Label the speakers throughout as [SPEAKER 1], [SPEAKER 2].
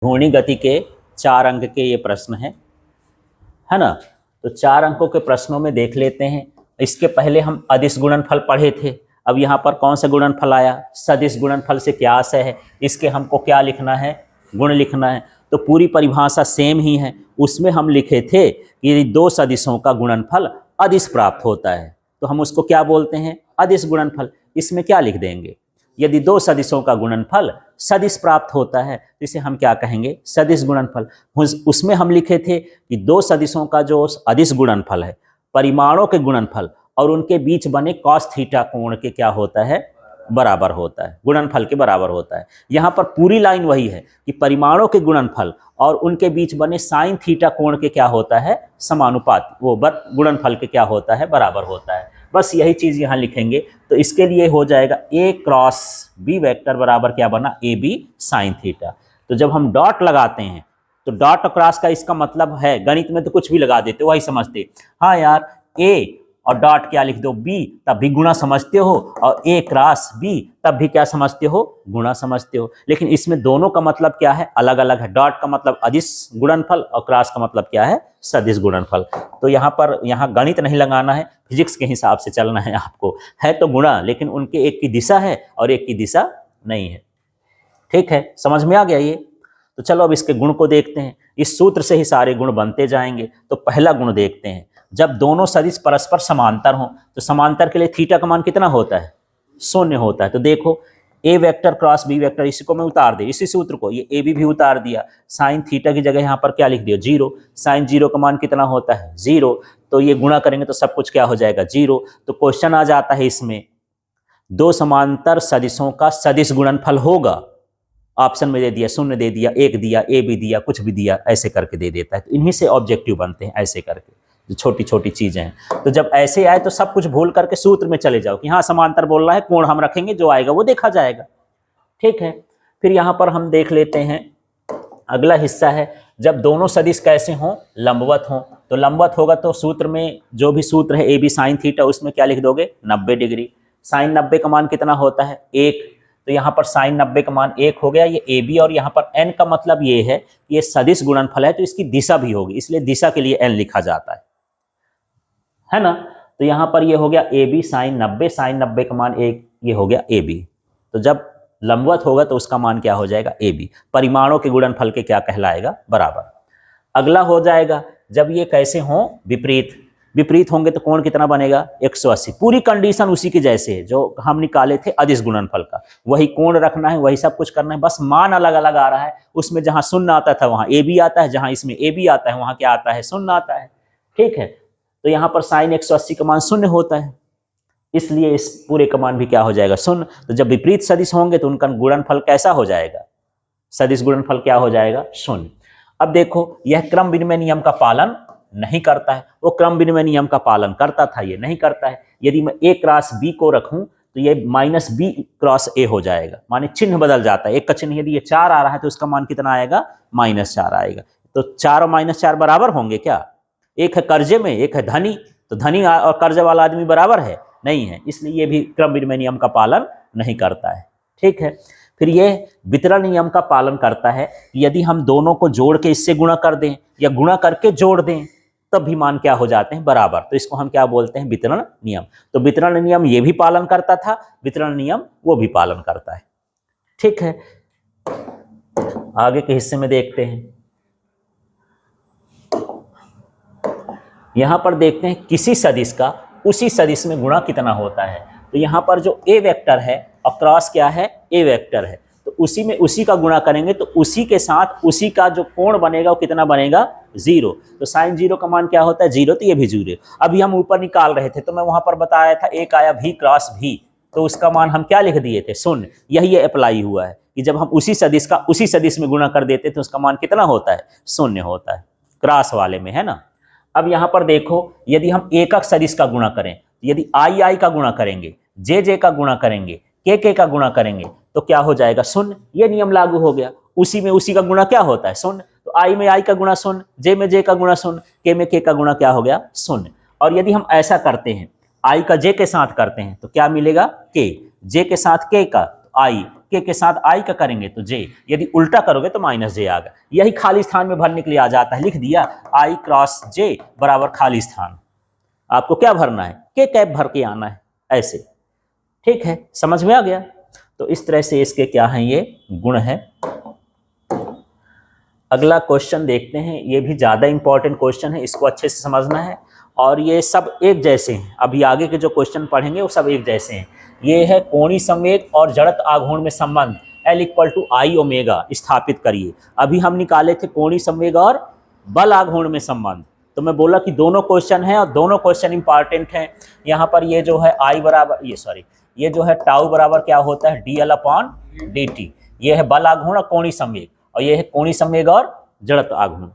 [SPEAKER 1] घूर्णी गति के 4 अंक के ये प्रश्न है ना। तो 4 अंकों के प्रश्नों में देख लेते हैं। इसके पहले हम अदिश गुणनफल पढ़े थे। अब यहाँ पर कौन सा गुणनफल आया, सदिश गुणनफल से क्या आशय है, इसके हमको क्या लिखना है, गुण लिखना है। तो पूरी परिभाषा सेम ही है। उसमें हम लिखे थे कि 2 सदिशों का गुणनफल अदिश प्राप्त होता है, तो हम उसको क्या बोलते हैं, अदिश गुणनफल। इसमें क्या लिख देंगे, यदि 2 सदिशों का गुणनफल सदिश प्राप्त होता है तो इसे हम क्या कहेंगे, सदिश गुणनफल। उसमें हम लिखे थे कि 2 सदिशों का जो अदिश गुणनफल है, परिमाणों के गुणनफल और उनके बीच बने कॉस थीटा कोण के क्या होता है, बराबर होता है, गुणनफल के बराबर होता है। यहाँ पर पूरी लाइन वही है कि परिमाणों के गुणनफल और उनके बीच बने साइन थीटा कोण के क्या होता है, समानुपात, वो गुणनफल के क्या होता है, बराबर होता है। बस यही चीज़ यहाँ लिखेंगे। तो इसके लिए हो जाएगा a क्रॉस b वेक्टर बराबर क्या बना, ए बी साइन थीटा। तो जब हम डॉट लगाते हैं तो डॉट और क्रॉस का इसका मतलब है, गणित में तो कुछ भी लगा देते वही समझते, हाँ यार a और डॉट क्या लिख दो b, तब भी गुणा समझते हो, और a क्रॉस b तब भी क्या समझते हो, गुणा समझते हो। लेकिन इसमें दोनों का मतलब क्या है, अलग अलग है। डॉट का मतलब अदिश गुणनफल और क्रॉस का मतलब क्या है, सदिश गुणनफल। तो यहाँ गणित नहीं लगाना है, फिजिक्स के हिसाब से चलना है आपको। है तो गुणा, लेकिन उनके एक की दिशा है और एक की दिशा नहीं है। ठीक है, समझ में आ गया ये। तो चलो अब इसके गुण को देखते हैं। इस सूत्र से ही सारे गुण बनते जाएंगे। तो पहला गुण देखते हैं, जब दोनों सदिश परस्पर समांतर हों तो समांतर के लिए थीटा का मान कितना होता है, 0 होता है। तो देखो ए वेक्टर क्रॉस बी वेक्टर, इसी को मैं उतार दे, इसी सूत्र को, ये ए बी भी उतार दिया। साइन थीटा की जगह यहाँ पर क्या लिख दिया, 0। साइन 0 का मान कितना होता है, 0। तो ये गुणा करेंगे तो सब कुछ क्या हो जाएगा, 0। तो क्वेश्चन आ जाता है इसमें, 2 समांतर सदिशों का सदिश गुणनफल होगा। ऑप्शन में दे दिया, 0 दे दिया, 1 दिया, ए बी दिया, कुछ भी दिया, ऐसे करके दे देता है। तो इन्हीं से ऑब्जेक्टिव बनते हैं, ऐसे करके, जो छोटी छोटी चीजें हैं। तो जब ऐसे आए तो सब कुछ भूल करके सूत्र में चले जाओ कि हाँ समांतर बोल रहा है, कोण हम रखेंगे, जो आएगा वो देखा जाएगा। ठीक है, फिर यहाँ पर हम देख लेते हैं अगला हिस्सा है, जब दोनों सदिश कैसे हों, लंबवत हों। तो लंबवत होगा तो सूत्र में जो भी सूत्र है ए बी साइन थीटा, उसमें क्या लिख दोगे, 90 डिग्री। साइन 90 का मान कितना होता है, 1। तो यहाँ पर साइन 90 का मान 1 हो गया, ये ए बी। और यहाँ पर एन का मतलब ये है कि ये सदिश गुणनफल है तो इसकी दिशा भी होगी, इसलिए दिशा के लिए एन लिखा जाता है ना। तो यहाँ पर ये हो गया ए बी साइन 90, साइन 90 का मान 1, ये हो गया ए बी। तो जब लंबवत होगा तो उसका मान क्या हो जाएगा, ए बी। परिमाणों के गुणनफल के क्या कहलाएगा, बराबर। अगला हो जाएगा, जब ये कैसे हों, विपरीत। विपरीत होंगे तो कोण कितना बनेगा, 180। पूरी कंडीशन उसी की जैसे है जो हम निकाले थे अदिश गुणनफल का, वही कोण रखना है, वही सब कुछ करना है, बस मान अलग अलग आ रहा है। उसमें जहां 0 आता था वहां ए बी आता है, जहां इसमें ए बी आता है वहां क्या आता है, 0 आता है। ठीक है, तो यहाँ पर साइन 180 का मान 0 होता है, इसलिए इस पूरे का मान भी क्या हो जाएगा, 0। तो जब विपरीत सदिश होंगे तो उनका गुणनफल कैसा हो जाएगा, सदिश गुणनफल क्या हो जाएगा, 0। अब देखो यह क्रम विनिमय नियम का पालन नहीं करता है, वो क्रम विनिमय नियम का पालन करता था, ये नहीं करता है। यदि मैं ए क्रॉस बी को रखूं तो ये माइनस बी क्रॉस ए हो जाएगा, माने चिन्ह बदल जाता है। एक का चिन्ह यदि ये 4 आ रहा है तो उसका मान कितना आएगा, -4 आएगा। तो 4 और -4 बराबर होंगे क्या, एक है कर्जे में, एक है धनी, तो धनी और कर्जे वाला आदमी बराबर है, नहीं है, इसलिए ये भी क्रम विनिमय नियम का पालन नहीं करता है। ठीक है, फिर ये वितरण नियम का पालन करता है। यदि हम दोनों को जोड़ के इससे गुणा कर दें या गुणा करके जोड़ दें तब भी मान क्या हो जाते हैं, बराबर। तो इसको हम क्या बोलते हैं, वितरण नियम। तो वितरण नियम ये भी पालन करता था, वितरण नियम वो भी पालन करता है। ठीक है, आगे के हिस्से में देखते हैं। यहां पर देखते हैं किसी सदिश का उसी सदिश में गुणा कितना होता है। तो यहां पर जो ए वेक्टर है और क्रॉस क्या है, ए वेक्टर है, तो उसी में उसी का गुणा करेंगे तो उसी के साथ उसी का जो कोण बनेगा वो कितना बनेगा, 0। तो साइन 0 का मान क्या होता है, 0। तो ये भी 0। अभी हम ऊपर निकाल रहे थे तो मैं वहां पर बताया था एक आया भी क्रॉस भी, तो उसका मान हम क्या लिख दिए थे, 0। यही अप्लाई हुआ है कि जब हम उसी सदिश का उसी सदिश में गुणा कर देते तो उसका मान कितना होता है, 0 होता है, क्रॉस वाले में, है ना। अब यहां पर देखो, यदि हम एकक सदिश का गुणा करें, यदि आई आई का गुणा करेंगे, जे जे का गुणा करेंगे, के का गुणा करेंगे तो क्या हो जाएगा, 0। ये नियम लागू हो गया, उसी में उसी का गुणा क्या होता है, 0। तो आई में आई का गुणा 0, जे में जे का गुणा 0, के में के का गुणा क्या हो गया, 0। और यदि हम ऐसा करते हैं, आई का जे के साथ करते हैं तो क्या मिलेगा, के, जे के साथ के का आई, के साथ आई का करेंगे तो जे, यदि उल्टा करोगे तो माइनस जे आएगा। यही खाली स्थान में भरने के लिए आ जाता है, लिख दिया आई क्रॉस जे बराबर खाली स्थान। आपको क्या भरना है, के कैप भर के आना है ऐसे, ठीक है, समझ में आ गया। तो इस तरह से इसके क्या हैं, ये गुण है। अगला क्वेश्चन देखते हैं, ये भी ज़्यादा इंपॉर्टेंट क्वेश्चन है, इसको अच्छे से समझना है। और ये सब एक जैसे हैं, अभी आगे के जो क्वेश्चन पढ़ेंगे वो सब एक जैसे हैं। ये है कोणीय संवेग और जड़त आघूर्ण में संबंध L = I ओमेगा स्थापित करिए। अभी हम निकाले थे कोणीय संवेग और बल आघूर्ण में संबंध, तो मैं बोला कि दोनों क्वेश्चन हैं और दोनों क्वेश्चन इंपॉर्टेंट हैं। यहाँ पर ये जो है I बराबर ये जो है टाउ बराबर क्या होता है dL/dt, ये है बल आघूर्ण और कोणीय संवेग, और ये है कोणीय संवेग और जड़त आघूर्ण,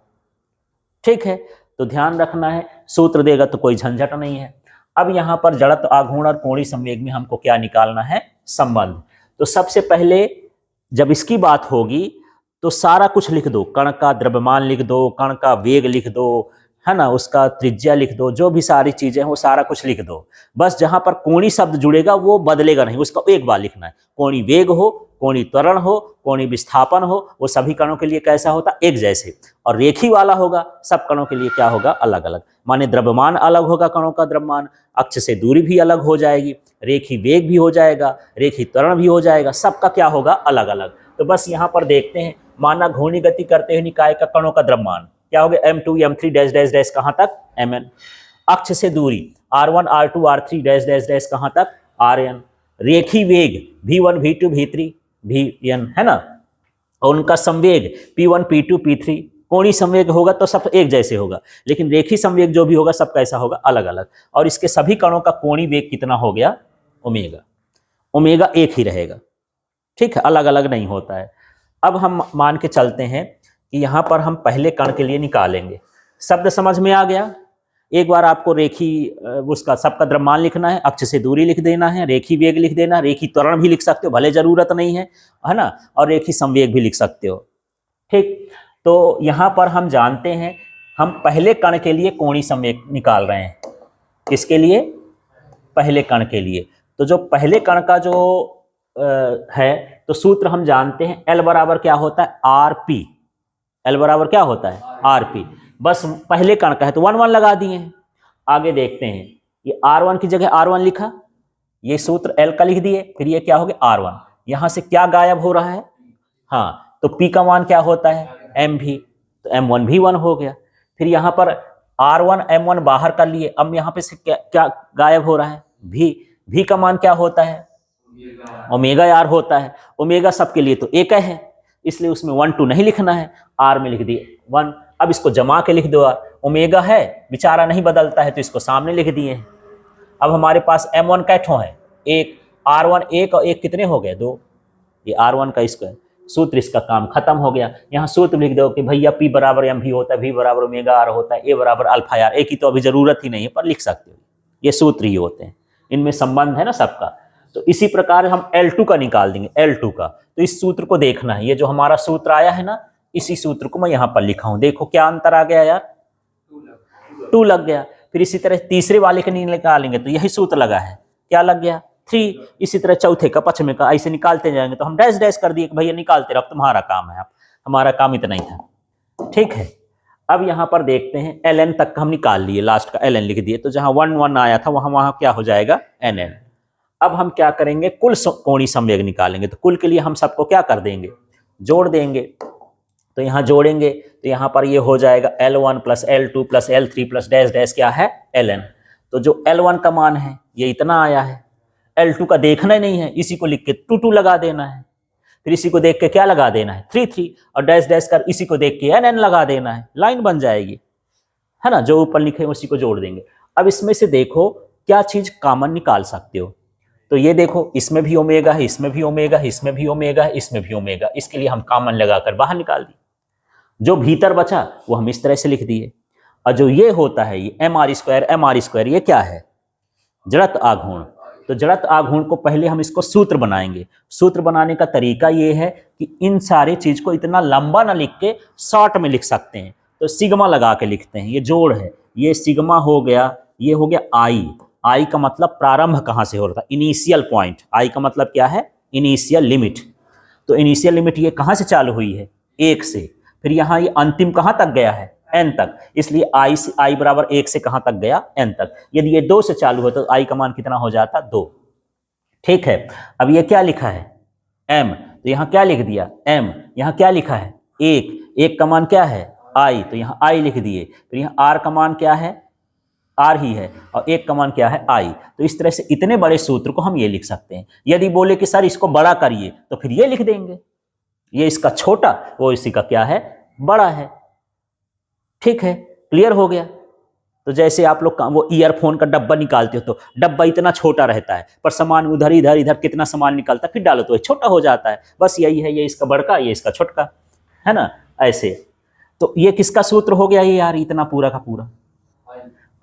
[SPEAKER 1] ठीक है। तो ध्यान रखना है, सूत्र देगा तो कोई झंझट नहीं है। अब यहाँ पर जड़त आघूर्ण और कोणीय संवेग में हमको क्या निकालना है, संबंध। तो सबसे पहले जब इसकी बात होगी तो सारा कुछ लिख दो, कण का द्रव्यमान लिख दो, कण का वेग लिख दो, है ना, उसका त्रिज्या लिख दो, जो भी सारी चीजें हैं वो सारा कुछ लिख दो। बस जहां पर कोणीय शब्द जुड़ेगा वो बदलेगा नहीं, उसका एक बार लिखना है। कोणीय वेग हो, कोणीय त्वरण हो, कोणीय विस्थापन हो, वो सभी कणों के लिए कैसा होता, एक जैसे। और रेखी वाला होगा, सब कणों के लिए क्या होगा, अलग अलग। माने द्रव्यमान अलग होगा, कणों का द्रव्यमान, अक्ष से दूरी भी अलग हो जाएगी, रेखी वेग भी हो जाएगा, रेखी त्वरण भी हो जाएगा, सबका क्या होगा, अलग अलग। तो बस यहाँ पर देखते हैं, माना घूर्णी गति करते हुए निकाय का कणों का द्रव्यमान क्या हो गया, m2 m3 dash dash dash कहाँ तक, mn। अक्ष से दूरी r1 r2 r3 dash dash dash कहाँ तक, rn। रेखी वेग v1 v2 v3 vn, है ना, और उनका संवेग p1 p2 p3। कोणीय संवेग होगा तो सब एक जैसे होगा, लेकिन रेखी संवेग जो भी होगा सब कैसा होगा, अलग अलग। और इसके सभी कणों का कोणीय वेग कितना हो गया, ओमेगा। ओमेगा एक ही रहेगा, ठीक है, अलग अलग नहीं होता है। अब हम मान के चलते हैं कि यहाँ पर हम पहले कण के लिए निकालेंगे। शब्द समझ में आ गया। एक बार आपको रेखी उसका सबका द्रव्यमान लिखना है, अक्ष से दूरी लिख देना है, रेखी वेग लिख देना, रेखी त्वरण भी लिख सकते हो, भले जरूरत नहीं है ना, और रेखी संवेग भी लिख सकते हो, ठीक। तो यहाँ पर हम जानते हैं, हम पहले कण के लिए कोणीय संवेग निकाल रहे हैं। किसके लिए, पहले कण के लिए। तो जो पहले कण का जो है, तो सूत्र हम जानते हैं, L बराबर क्या होता है, RP। L बराबर क्या होता है, RP। बस पहले कण का है तो 1 1 लगा दिए हैं। आगे देखते हैं, ये R1 की जगह R1 लिखा, ये सूत्र L का लिख दिए, फिर ये क्या हो गया, R1। यहां से क्या गायब हो रहा है, हाँ, तो P का मान क्या होता है, MV, तो M1 भी 1 हो गया। फिर यहाँ पर R1 M1 बाहर कर लिए, अब यहाँ पे से क्या गायब हो रहा है, V का मान क्या होता है, ओमेगा R होता है। ओमेगा सबके लिए तो एक है, इसलिए उसमें 1 2 नहीं लिखना है, R में लिख दिए 1। अब इसको जमा के लिख दो, ओमेगा है बेचारा नहीं बदलता है तो इसको सामने लिख दिए हैं। अब हमारे पास M1 कैठों है, एक, R1 एक और एक कितने हो गए, 2, ये R1 का स्क्वायर। सूत्र इसका काम खत्म हो गया। यहाँ सूत्र लिख दो कि भैया P बराबर MV होता है, V बराबर ओमेगा R होता है, A बराबर अल्फा R। एक की तो अभी जरूरत ही नहीं है पर लिख सकते हो, ये सूत्र ही होते हैं, इनमें संबंध है ना सबका। तो इसी प्रकार हम L2 का निकाल देंगे, L2 का। तो इस सूत्र को देखना है, ये जो हमारा सूत्र आया है ना, इसी सूत्र को मैं यहाँ पर लिखा हूं। देखो क्या अंतर आ गया यार, 2 लग गया। फिर इसी तरह तीसरे वाले के नहीं निकालेंगे तो यही सूत्र लगा है, क्या लग गया, 3। इसी तरह चौथे का, पश्चिम का, ऐसे निकालते जाएंगे तो हम डैश डैश कर दिए कि भैया निकालते रहो, तुम्हारा काम है, हमारा काम इतना ही था, ठीक है। अब यहाँ पर देखते हैं, ln तक हम निकाल लिए, लास्ट का ln लिख दिए, तो जहां 1 1 आया था वहां क्या हो जाएगा, nn। अब हम क्या करेंगे, कुल कोणीय संवेग निकालेंगे। तो कुल के लिए हम सबको क्या कर देंगे, जोड़ देंगे। तो यहाँ जोड़ेंगे तो यहाँ पर ये हो जाएगा L1 + L2 + L3 + dash dash क्या है, Ln। तो जो L1 का मान है ये इतना आया है, L2 का देखना ही नहीं है, इसी को लिख के 2 2 लगा देना है, फिर इसी को देख के क्या लगा देना है, 3 3, और डैश डैश कर इसी को देख के nn लगा देना है, लाइन बन जाएगी, है ना, जो ऊपर लिखे उसी को जोड़ देंगे। अब इसमें से देखो क्या चीज कॉमन निकाल सकते हो। तो ये देखो, इसमें भी ओमेगा है, इसमें भी ओमेगा है, इसमें भी ओमेगा है, इसमें भी ओमेगा, इसके लिए हम कॉमन लगाकर बाहर निकाल दिए। जो भीतर बचा वो हम इस तरह से लिख दिए। और जो ये होता है, ये mr², ये क्या है, जड़त आघूर्ण। तो जड़त आघूर्ण को पहले हम इसको सूत्र बनाएंगे। सूत्र बनाने का तरीका ये है कि इन सारे चीज को इतना लंबा ना लिख के शॉर्ट में लिख सकते हैं। तो सिग्मा लगा के लिखते हैं, ये जोड़ है, ये सिग्मा हो गया, ये हो गया आई का मतलब प्रारंभ कहाँ से हो रहा था, इनिशियल पॉइंट। आई का मतलब क्या है, इनिशियल लिमिट। तो इनिशियल लिमिट ये कहाँ से चालू हुई है, 1 से, फिर यहाँ ये अंतिम कहाँ तक गया है, n तक, इसलिए i बराबर 1 से कहाँ तक गया, n तक। यदि ये 2 से चालू हो तो i का मान कितना हो जाता, 2। ठीक है, अब ये क्या लिखा है, m, तो यहाँ क्या लिख दिया m, यहाँ क्या लिखा है 1 का मान क्या है i, तो यहाँ i लिख दिए। फिर यहाँ r का मान क्या है, r ही है, और 1 का मान क्या है i। तो इस तरह से इतने बड़े सूत्र को हम ये लिख सकते हैं। यदि बोले कि सर इसको बड़ा करिए तो फिर ये लिख देंगे, ये इसका छोटा, वो इसी का क्या है, बड़ा है। ठीक है, क्लियर हो गया। तो जैसे आप लोग वो ईयरफोन का डब्बा निकालते हो तो डब्बा इतना छोटा रहता है, पर सामान उधर इधर इधर कितना सामान निकलता है, फिर डालो तो ये छोटा हो जाता है। बस यही है, ये इसका बड़का, ये इसका छोटका, है ना, ऐसे। तो ये किसका सूत्र हो गया ये यार, इतना पूरा का पूरा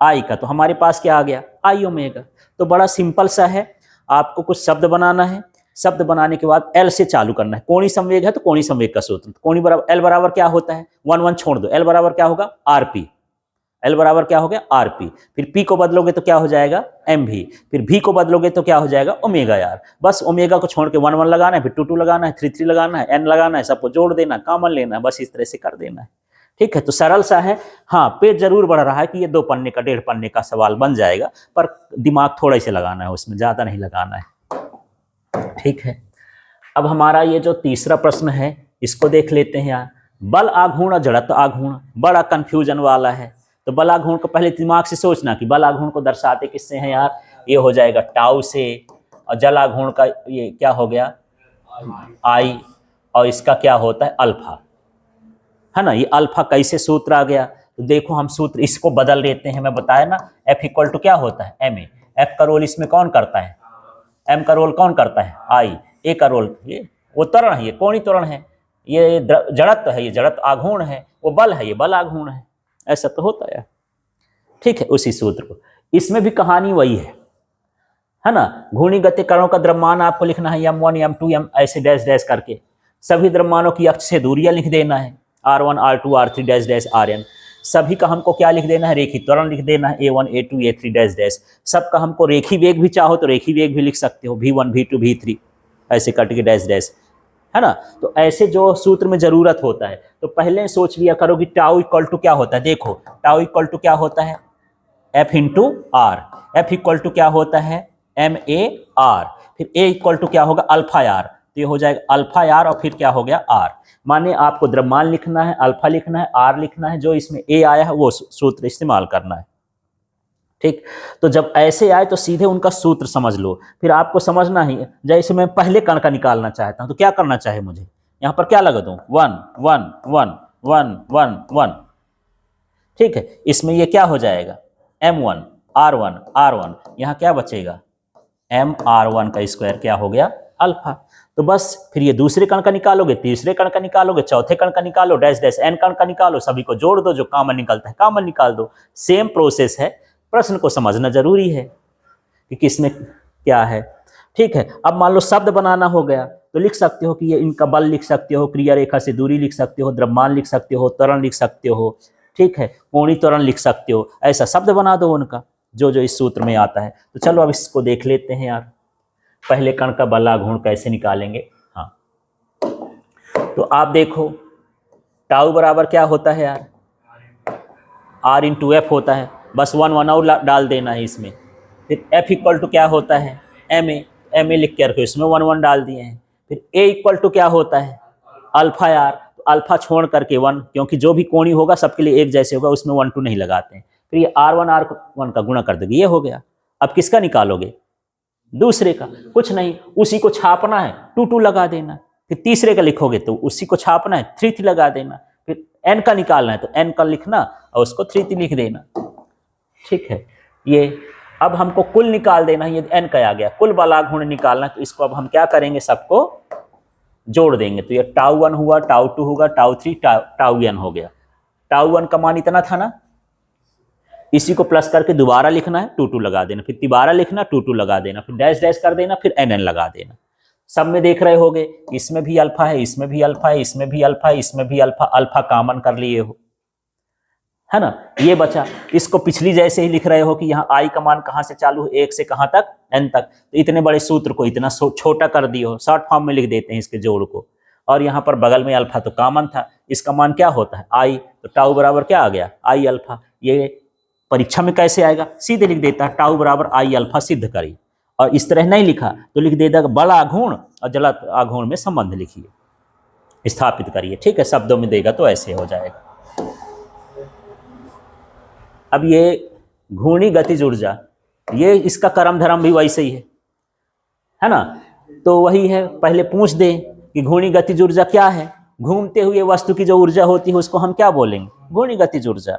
[SPEAKER 1] आई का। तो हमारे पास क्या आ गया, आई ओमेगा। तो बड़ा सिंपल सा है, आपको कुछ शब्द बनाना है, शब्द बनाने के बाद एल से चालू करना है। कोणीय संवेग है तो कोणीय संवेग का सूत्र, कोणीय बराबर एल बराबर क्या होता है, 1 छोड़ दो, एल बराबर क्या होगा, आरपी, एल बराबर क्या हो गया, आरपी। फिर पी को बदलोगे तो क्या हो जाएगा, एम भी, फिर भी को बदलोगे तो क्या हो जाएगा, ओमेगा यार। बस ओमेगा को छोड़ के 1 लगाना है, फिर 2 लगाना है, 3 लगाना है, एन लगाना है, सबको जोड़ देना, कॉमन लेना है, बस इस तरह से कर देना है। ठीक है, तो सरल सा है। हाँ, पेज जरूर बढ़ रहा है कि ये 2 पन्ने का 1.5 पन्ने का सवाल बन जाएगा, पर दिमाग थोड़ा से लगाना है, उसमें ज्यादा नहीं लगाना है। ठीक है, अब हमारा ये जो तीसरा प्रश्न है इसको देख लेते हैं यार। बल आघूर्ण और जड़त्व आघूर्ण बड़ा कंफ्यूजन वाला है। तो बल आघूर्ण को पहले दिमाग से सोचना कि बल आघूर्ण को दर्शाते किससे हैं यार, ये हो जाएगा टाउ से, और जल आघूर्ण का ये क्या हो गया, आई, और इसका क्या होता है, अल्फा, है ना। ये अल्फा कैसे सूत्र आ गया, तो देखो हम सूत्र इसको बदल देते हैं। मैं बताया ना, F इक्वल टू क्या होता है, एम ए। एफ का रोल इसमें कौन करता है, एम का रोल कौन करता है, आई। ए का रोल ये वो त्वरण है, ये कोणीय त्वरण है, ये जड़त्व है, ये जड़त्व आघूर्ण है, वो बल है, ये बल आघूर्ण है। ऐसा तो होता है। ठीक है, उसी सूत्र को, इसमें भी कहानी वही है ना। घूर्णी गति कणों का द्रव्यमान आपको लिखना है m1 m2 m ऐसे डैश डैश करके। सभी द्रव्यमानों की अक्ष से दूरियां लिख देना है, r1 r2 r3 dash dash rn। सभी का हमको क्या लिख देना है, रेखी त्वरण लिख देना है, a1 a2 a3 dash dash. सबका हमको रेखी वेग भी चाहो तो रेखी वेग भी लिख सकते हो, v1 v2 v3 ऐसे करके डैश डैश, है ना। तो ऐसे जो सूत्र में जरूरत होता है तो पहले सोच लिया करो कि टाउ इक्वल टू क्या होता है। देखो टाउ इक्वल टू क्या होता है, F into R. F equal to क्या होता है, एम ए आर। फिर ए इक्वल टू क्या होगा, अल्फा आर। तो ये हो जाएगा अल्फा आर, और फिर क्या हो गया, आर। माने आपको द्रव्यमान लिखना है, अल्फा लिखना है, आर लिखना है, जो इसमें ए आया है वो सूत्र इस्तेमाल करना है। ठीक, तो जब ऐसे आए तो सीधे उनका सूत्र समझ लो। फिर आपको समझना ही, जैसे मैं पहले कण का निकालना चाहता हूं तो क्या करना चाहे मुझे, यहां पर क्या लगा दूं, 1 1 1 1 1 1। ठीक है, इसमें ये क्या हो जाएगा, m1 r1 r1, यहां क्या बचेगा, m r1 का स्क्वायर क्या हो गया, अल्फा। तो बस फिर ये दूसरे कण का निकालोगे, तीसरे कण का निकालोगे, चौथे कण का निकालो, डैश डैश n कण का निकालो, सभी को जोड़ दो, जो कॉमन निकलता है कॉमन निकाल दो। सेम प्रोसेस है, प्रश्न को समझना जरूरी है कि किसमें क्या है। ठीक है, अब मान लो शब्द बनाना हो गया तो लिख सकते हो कि ये इनका बल लिख सकते हो, क्रिया रेखा से दूरी लिख सकते हो, द्रव्यमान लिख सकते हो, त्वरण लिख सकते हो। ठीक है, कोणीय त्वरण लिख सकते हो, ऐसा शब्द बना दो उनका जो जो इस सूत्र में आता है। तो चलो अब इसको देख लेते हैं यार, पहले कण का बल आघूर्ण कैसे निकालेंगे। हाँ, तो आप देखो टाउ बराबर क्या होता है यार, आर इंटू एफ होता है, बस 1 और डाल देना है इसमें। फिर एफ इक्वल टू क्या होता है, एम ए लिख के रखो, इसमें 1 डाल दिए हैं। फिर ए इक्वल टू क्या होता है, अल्फा आर। तो अल्फा छोड़ करके 1, क्योंकि जो भी कोणीय होगा सबके लिए एक जैसे होगा, उसमें 1 2 नहीं लगाते हैं। फिर ये r1 r1 का गुणा कर दोगे, ये हो गया। अब किसका निकालोगे, दूसरे का, कुछ नहीं, उसी को छापना है, 2 2 लगा देना। फिर तीसरे का लिखोगे तो उसी को छापना है, 3 3 लगा देना। फिर n का निकालना है तो n का लिखना और उसको 3 3 लिख देना। ठीक है, ये अब हमको कुल निकाल देना है, ये n का आ गया, कुल बल आघूर्ण निकालना। तो इसको अब हम क्या करेंगे, सबको जोड़ देंगे। तो ये टाउ 1 हुआ, टाउ 2 होगा, टाउ 3 टाउ n हो गया। टाउ 1 का मान इतना था ना, इसी को प्लस करके दोबारा लिखना है, 2 2 लगा देना, फिर दोबारा लिखना, 2 2 लगा देना, फिर डैश डैश कर देना, फिर n लगा देना। सब में देख रहे होगे, इसमें भी अल्फा है, इसमें भी अल्फा है, इसमें भी अल्फा है, इसमें भी अल्फा, अल्फा कॉमन कर लिए हो, है ना। ये बचा, इसको पिछली जैसे ही लिख रहे हो कि यहाँ आई का मान कहाँ से चालू है, 1 से कहाँ तक, n तक। तो इतने बड़े सूत्र को इतना छोटा कर दिए हो, शॉर्ट फॉर्म में लिख देते हैं इसके जोड़ को। और यहाँ पर बगल में अल्फा तो कॉमन था, इसका मान क्या होता है आई, तो टाउ बराबर क्या आ गया आई अल्फा। ये परीक्षा में कैसे आएगा, सीधे लिख देता है टाउ बराबर आई अल्फा सिद्ध करिए, और इस तरह नहीं लिखा तो लिख देता बड़ा आघूर्ण और जला आघूर्ण में संबंध लिखिए, स्थापित करिए, ठीक है, शब्दों में देगा तो ऐसे हो जाएगा। अब ये घूर्णी गतिज ऊर्जा, ये इसका कर्म धर्म भी वैसे ही है ना, तो वही है, पहले पूछ दें कि घूर्णी गतिज ऊर्जा क्या है। घूमते हुए वस्तु की जो ऊर्जा होती है उसको हम क्या बोलेंगे, घूर्णी गतिज ऊर्जा,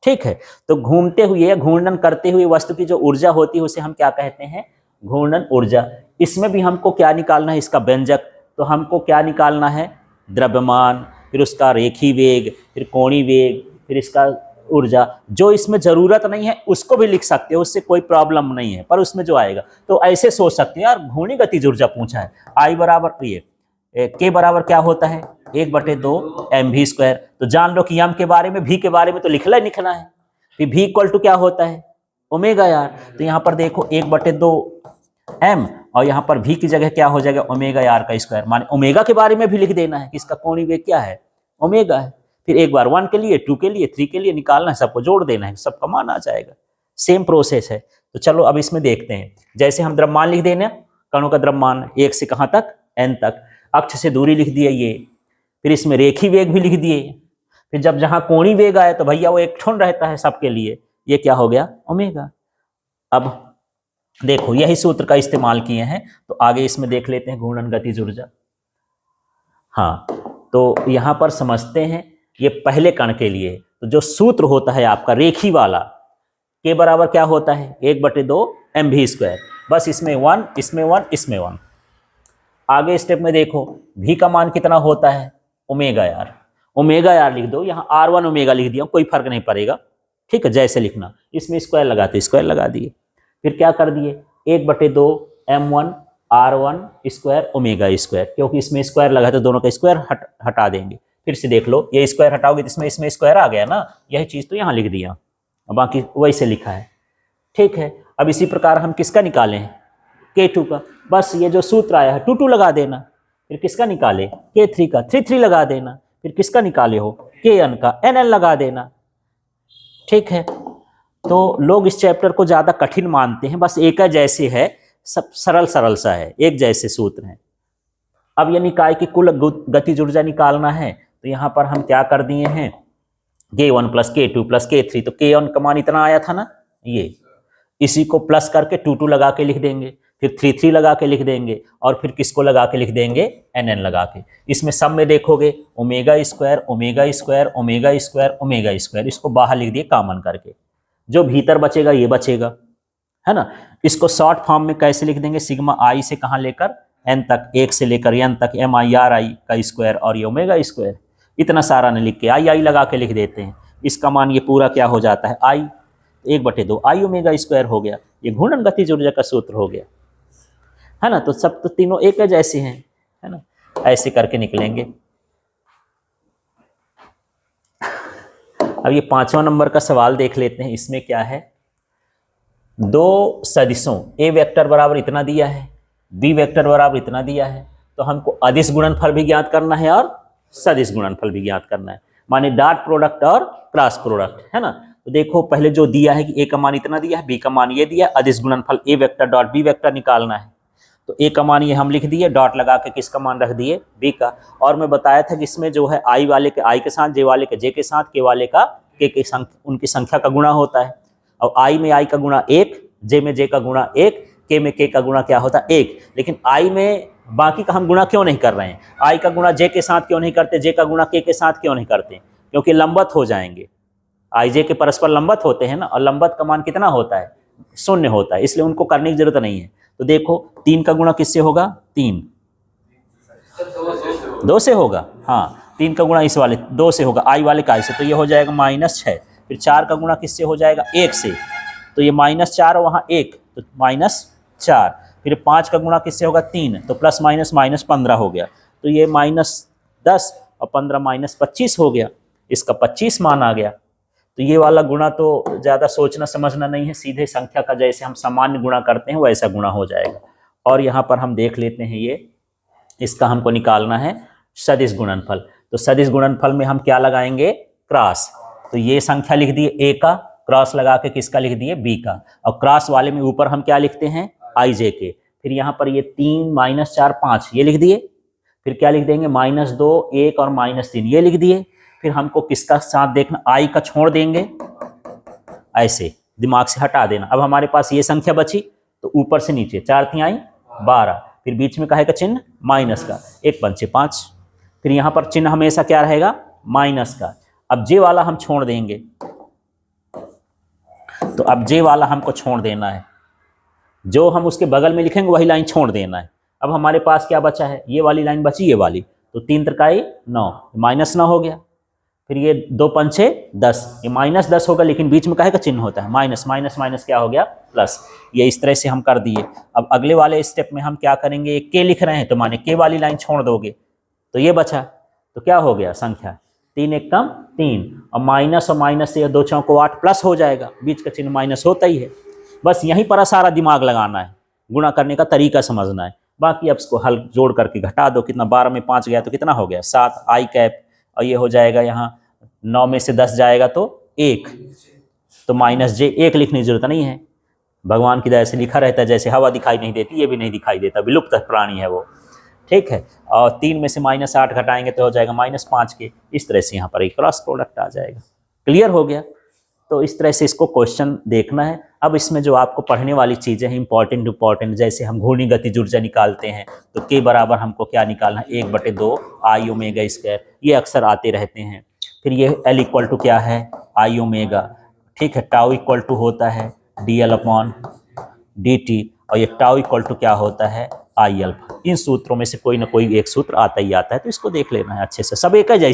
[SPEAKER 1] ठीक है। तो घूमते हुए घूर्णन करते हुए वस्तु की जो ऊर्जा होती है उसे हम क्या कहते हैं, घूर्णन ऊर्जा। इसमें भी हमको क्या निकालना है, इसका व्यंजक, तो हमको क्या निकालना है, द्रव्यमान, फिर उसका रेखी वेग, फिर कोणीय वेग, फिर इसका ऊर्जा। जो इसमें जरूरत नहीं है उसको भी लिख सकते हो, उससे कोई प्रॉब्लम नहीं है, पर उसमें जो आएगा तो ऐसे सोच सकते हैं यार घूर्णी गतिज ऊर्जा पूछा है, आई बराबर ये के बराबर क्या होता है 1/2 mv²। तो जान लो कि एम के बारे में, भी के बारे में तो लिखना ही लिखना है, फिर भी इक्वल टू क्या होता है ओमेगा यार। तो यहाँ पर देखो 1/2 m और यहाँ पर भी की जगह क्या हो जाएगा ओमेगा यार का स्क्वायर, माने ओमेगा के बारे में भी लिख देना है कि इसका कोणीय वेग क्या है ओमेगा है। फिर एक बार 1 के लिए, 2 के लिए, 3 के लिए निकालना है, सबको जोड़ देना है, सबका मान आ जाएगा। सेम प्रोसेस है। तो चलो अब इसमें देखते हैं, जैसे हम द्रव्यमान लिख देना, कणों का द्रव्यमान 1 से कहाँ तक n तक, अक्ष से दूरी लिख दिए ये, फिर इसमें रेखी वेग भी लिख दिए, फिर जब जहाँ कोणीय वेग आए तो भैया वो एक ठोन रहता है सबके लिए, ये क्या हो गया ओमेगा। अब देखो यही सूत्र का इस्तेमाल किए हैं, तो आगे इसमें देख लेते हैं घूर्णन गतिज ऊर्जा। हाँ, तो यहाँ पर समझते हैं ये पहले कण के लिए, तो जो सूत्र होता है आपका रेखी वाला, के बराबर क्या होता है 1/2 mv²। बस इसमें 1, इसमें 1, इसमें 1। आगे स्टेप में देखो भी का मान कितना होता है ओमेगा यार, ओमेगा यार लिख दो, यहाँ r1 ओमेगा लिख दिया, कोई फर्क नहीं पड़ेगा, ठीक है, जैसे लिखना। इसमें स्क्वायर लगाते स्क्वायर लगा दिए, फिर क्या कर दिए 1/2 m1 r1² ओमेगा स्क्वायर, क्योंकि इसमें स्क्वायर लगा तो दोनों का स्क्वायर हटा देंगे। फिर से देख लो, ये स्क्वायर हटाओगे तो इसमें स्क्वायर आ गया ना, यही चीज़ तो यहाँ लिख दिया, बाकी वैसे लिखा है, ठीक है। अब इसी प्रकार हम किसका निकालें K2 का, बस ये जो सूत्र आया है 2 लगा देना, फिर किसका निकाले K3 का 3 लगा देना, फिर किसका निकाले हो Kn का Nn लगा देना, ठीक है। तो लोग इस चैप्टर को ज़्यादा कठिन मानते हैं, बस एक जैसे है, सब सरल सरल सा है, एक जैसे सूत्र हैं। अब ये निकाय की कुल गतिज ऊर्जा निकालना है, तो यहाँ पर हम क्या कर दिए हैं K1 + K2 + K3, तो K1 का मान इतना आया था ना, ये इसी को प्लस करके 2 लगा के लिख देंगे, फिर 3 लगा के लिख देंगे, और फिर किसको लगा के लिख देंगे Nn लगा के। इसमें सब में देखोगे ओमेगा² ओमेगा², ओमेगा², ओमेगा², इसको बाहर लिख दिए कॉमन करके, जो भीतर बचेगा ये बचेगा, है ना। इसको शॉर्ट फॉर्म में कैसे लिख देंगे, सिग्मा आई से कहाँ लेकर n तक, 1 से लेकर n तक MIRI का स्क्वायर और ये ओमेगा²। इतना सारा न लिख के आई लगा के लिख देते हैं, इसका मान ये पूरा क्या हो जाता है आई 1/2 आई ओमेगा² हो गया, ये घूर्णन गतिज ऊर्जा का सूत्र हो गया, है ना। तो सब तो तीनों एक जैसे हैं, है ना, ऐसे करके निकलेंगे। अब ये 5वां नंबर का सवाल देख लेते हैं। इसमें क्या है, दो सदिशों ए वेक्टर बराबर इतना दिया है, बी वेक्टर बराबर इतना दिया है, तो हमको अदिश गुणनफल भी ज्ञात करना है और सदिश गुणनफल भी ज्ञात करना है, माने डॉट प्रोडक्ट और क्रॉस प्रोडक्ट, है ना। तो देखो पहले जो दिया है कि ए का मान इतना दिया है, बी का मान ये दिया है, अदिश गुणनफल ए वेक्टर डॉट बी वेक्टर निकालना है। तो ए का मान ये हम लिख दिए, डॉट लगा के किसका मान रख दिए बी का। और मैं बताया था कि इसमें जो है आई वाले के आई के साथ, जे वाले के जे के साथ, के वाले का के संख्या, उनकी संख्या का गुणा होता है। और आई में आई का गुणा 1, जे में जे का गुणा 1, के में के का गुणा क्या होता है 1। लेकिन आई में बाकी का हम गुणा क्यों नहीं कर रहे हैं, आई का गुणा जे के साथ क्यों नहीं करते, जे का गुणा के साथ क्यों नहीं करते, क्योंकि लंबत हो जाएंगे, आई जे के परस्पर लंबत होते हैं ना, और लंबत का मान कितना होता है 0 होता है, इसलिए उनको करने की जरूरत नहीं है। तो देखो 3 का गुणा किससे होगा 3, 2 से होगा, हाँ 3 का गुणा इस वाले 2 से होगा, आई वाले का से, तो ये हो जाएगा -6। फिर 4 का गुणा किससे हो जाएगा 1 से, तो ये -4 और वहाँ 1, तो -4। फिर 5 का गुणा किससे होगा 3, तो प्लस माइनस -15 हो गया, तो ये -10 और 15 -25 हो गया, इसका 25 मान आ गया। तो ये वाला गुणा तो ज़्यादा सोचना समझना नहीं है, सीधे संख्या का जैसे हम सामान्य गुणा करते हैं वैसा गुणा हो जाएगा। और यहाँ पर हम देख लेते हैं, ये इसका हमको निकालना है सदिश गुणनफल। तो सदिश गुणनफल में हम क्या लगाएंगे? क्रॉस। तो ये संख्या लिख दिए ए का, क्रॉस लगा के किसका लिख दिए? बी का। और क्रॉस वाले में ऊपर हम क्या लिखते हैं? आई जे के। फिर यहाँ पर ये 3 - 4 5 ये लिख दिए। फिर क्या लिख देंगे? -2 1 और -3 ये लिख दिए। फिर हमको किसका साथ देखना? आई का छोड़ देंगे, ऐसे दिमाग से हटा देना। अब हमारे पास ये संख्या बची, तो ऊपर से नीचे 4 तिहाई 12, फिर बीच में काहे का चिन्ह? माइनस का, 1 पंचे 5। फिर यहाँ पर चिन्ह हमेशा क्या रहेगा? माइनस का। अब जे वाला हम छोड़ देंगे, तो अब जे वाला हमको छोड़ देना है, जो हम उसके बगल में लिखेंगे वही लाइन छोड़ देना है। अब हमारे पास क्या बचा है? ये वाली लाइन बची, ये वाली। तो 3 त्रिकाई 9, -9 हो गया। फिर ये 2 पंचे 10, ये -10 होगा, लेकिन बीच में काहे का चिन्ह होता है? माइनस, माइनस माइनस क्या हो गया? प्लस। ये इस तरह से हम कर दिए। अब अगले वाले स्टेप में हम क्या करेंगे? के लिख रहे हैं तो माने के वाली लाइन छोड़ दोगे, तो ये बचा। तो क्या हो गया संख्या? 3 एक कम 3, और माइनस से 2 चौको 8 प्लस हो जाएगा, बीच का चिन्ह माइनस होता ही है। बस यहीं पर सारा दिमाग लगाना है, गुणा करने का तरीका समझना है। बाकी अब इसको हल जोड़ करके घटा दो, कितना? 12 में 5 गया तो कितना हो गया? 7 आई कैप, और ये हो जाएगा यहाँ 9 में से 10 जाएगा तो 1, तो -j 1 लिखने की जरूरत नहीं है। भगवान की दया से लिखा रहता है, जैसे हवा दिखाई नहीं देती, ये भी नहीं दिखाई देता, विलुप्त प्राणी है वो। ठीक है। और 3 में से -8 घटाएंगे तो हो जाएगा -5 के। इस तरह से यहाँ पर एक क्रॉस प्रोडक्ट आ जाएगा। क्लियर हो गया? तो इस तरह से इसको क्वेश्चन देखना है। अब इसमें जो आपको पढ़ने वाली चीज़ें हैं इंपॉर्टेंट, जैसे हम घूर्णी गतिज ऊर्जा निकालते हैं, तो के बराबर हमको क्या निकालना है? 1/2 आई ओमेगा स्क्वायर, ये अक्सर आते रहते हैं। फिर ये L इक्वल टू क्या है? आई ओमेगा। ठीक है। टाउ इक्वल टू होता है dl/dt, और ये टाउ इक्वल टू क्या होता है? आई अल्फा। इन सूत्रों में से कोई ना कोई एक सूत्र आता ही आता है, तो इसको देख लेना है अच्छे से। सब एक है जैसे